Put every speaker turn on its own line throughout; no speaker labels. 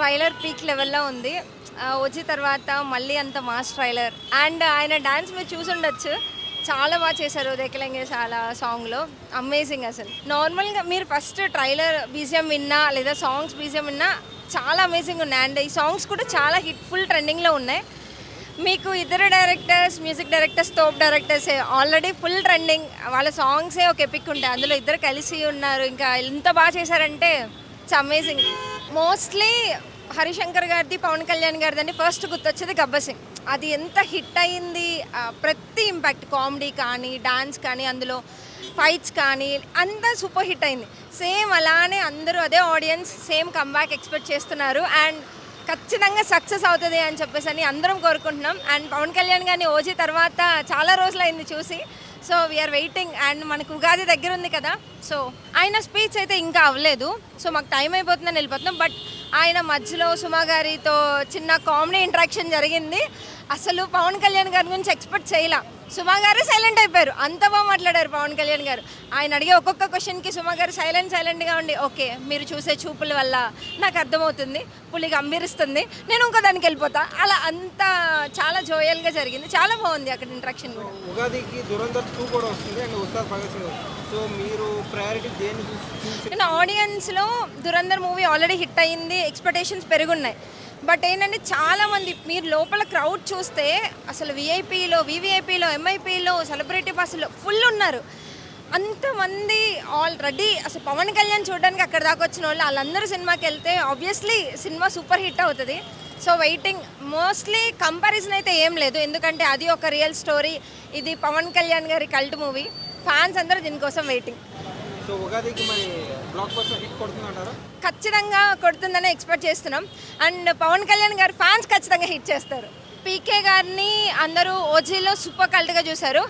Trailer peak లెవెల్లో ఉంది. వచ్చిన తర్వాత మళ్ళీ అంత మాస్ ట్రైలర్ అండ్ ఆయన డాన్స్ మీరు చూసుండొచ్చు. చాలా బాగా చేశారు 'దేఖలేంగే సాలా' సాంగ్లో. అమేజింగ్ అసలు. నార్మల్గా మీరు ఫస్ట్ ట్రైలర్ బీజిఎం విన్నా లేదా సాంగ్స్ బీజిఎం విన్నా చాలా అమేజింగ్ ఉన్నాయి. అండ్ ఈ సాంగ్స్ కూడా చాలా హిట్ ఫుల్ ట్రెండింగ్లో ఉన్నాయి. మీకు ఇద్దరు డైరెక్టర్స్, మ్యూజిక్ డైరెక్టర్స్, తోప్ డైరెక్టర్సే ఆల్రెడీ ఫుల్ ట్రెండింగ్. వాళ్ళ సాంగ్సే ఒక ఎపిక్ ఉంటాయి. అందులో ఇద్దరు కలిసి ఉన్నారు. ఇంకా ఎంత బాగా చేశారంటే ఇట్స్ అమేజింగ్. మోస్ట్లీ హరిశంకర్ గారిది, పవన్ కళ్యాణ్ గారిదని ఫస్ట్ గుర్తొచ్చేది 'గబ్బర్ సింగ్'. అది ఎంత హిట్ అయ్యింది. ప్రతి ఇంపాక్ట్ కామెడీ కానీ, డాన్స్ కానీ, అందులో ఫైట్స్ కానీ అంతా సూపర్ హిట్ అయింది. సేమ్ అలానే అందరూ అదే ఆడియన్స్ సేమ్ కంబ్యాక్ ఎక్స్పెక్ట్ చేస్తున్నారు. అండ్ ఖచ్చితంగా సక్సెస్ అవుతుంది అని చెప్పేసి అని అందరం కోరుకుంటున్నాం. అండ్ పవన్ కళ్యాణ్ గారిని ఓజీ తర్వాత చాలా రోజులైంది చూసి. So we are waiting. అండ్ మనకు ఉగాది దగ్గర ఉంది కదా, సో ఆయన స్పీచ్ అయితే ఇంకా అవ్వలేదు. సో మాకు టైం అయిపోతుందని వెళ్ళిపోతున్నాం. బట్ ఆయన మధ్యలో సుమా గారితో చిన్న కామెడీ ఇంటరాక్షన్ జరిగింది. అసలు పవన్ కళ్యాణ్ గారి గురించి ఎక్స్పెక్ట్ చేయలే. సుమా గారు సైలెంట్ అయిపోయారు. అంత బాగా మాట్లాడారు పవన్ కళ్యాణ్ గారు. ఆయన అడిగే ఒక్కొక్క క్వశ్చన్కి సుమా గారు సైలెంట్గా ఉండి, ఓకే మీరు చూసే చూపుల వల్ల నాకు అర్థమవుతుంది, పులి గంభీరిస్తుంది, నేను ఇంకో దానికి వెళ్ళిపోతా, అలా అంతా చాలా జోయల్గా జరిగింది. చాలా బాగుంది అక్కడ ఇంటరాక్షన్ కూడా.
ఉగాదికి దురంధర్ 2 కూడా వస్తుంది అండ్ ఉస్తాద్ భగత్ సింగ్. సో మీరు ప్రయారిటీ దేన్ని చూసి?
నేను ఆడియన్స్లో దురంధర్ మూవీ ఆల్రెడీ హిట్ అయ్యింది, ఎక్స్పెక్టేషన్స్ పెరుగున్నాయి. బట్ ఏంటంటే చాలామంది మీరు లోపల క్రౌడ్ చూస్తే అసలు విఐపీలో, వివిఐపీలో, ఎంఐపీలో, సెలబ్రిటీ బస్సులో ఫుల్ ఉన్నారు. అంతమంది ఆల్రెడీ అసలు పవన్ కళ్యాణ్ చూడడానికి అక్కడ దాకా వచ్చిన వాళ్ళు వాళ్ళందరూ సినిమాకి వెళ్తే ఆబ్వియస్లీ సినిమా సూపర్ హిట్ అవుతుంది. So waiting. మోస్ట్లీ కంపారిజన్ అయితే ఏం లేదు, ఎందుకంటే అది ఒక రియల్ స్టోరీ. ఇది పవన్ కళ్యాణ్ గారి కల్ట్ మూవీ. ఫ్యాన్స్ అందరూ దీనికోసం వెయిటింగ్.
సో ఉగాదికి మరి బ్లాక్ బస్టర్ హిట్ కొడుతుందంటారా?
ఖచ్చితంగా కొడుతుందని ఎక్స్పెక్ట్ చేస్తున్నాం. అండ్ పవన్ కళ్యాణ్ గారు ఫ్యాన్స్ ఖచ్చితంగా హిట్ చేస్తారు. పీకే గారిని అందరూ ఓజీలో సూపర్ కల్ట్గా చూశారు.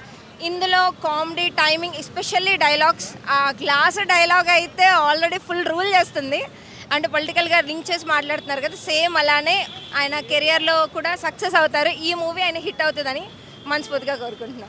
ఇందులో కామెడీ, టైమింగ్, ఎస్పెషల్లీ డైలాగ్స్, ఆ గ్లాస్ డైలాగ్ అయితే ఆల్రెడీ ఫుల్ రూల్ చేస్తుంది. అండ్ పొలిటికల్గా లింక్ చేసి మాట్లాడుతున్నారు కదా, సేమ్ అలానే ఆయన కెరియర్లో కూడా సక్సెస్ అవుతారు. ఈ మూవీ ఆయన హిట్ అవుతుందని మనస్ఫూర్తిగా కోరుకుంటున్నాను.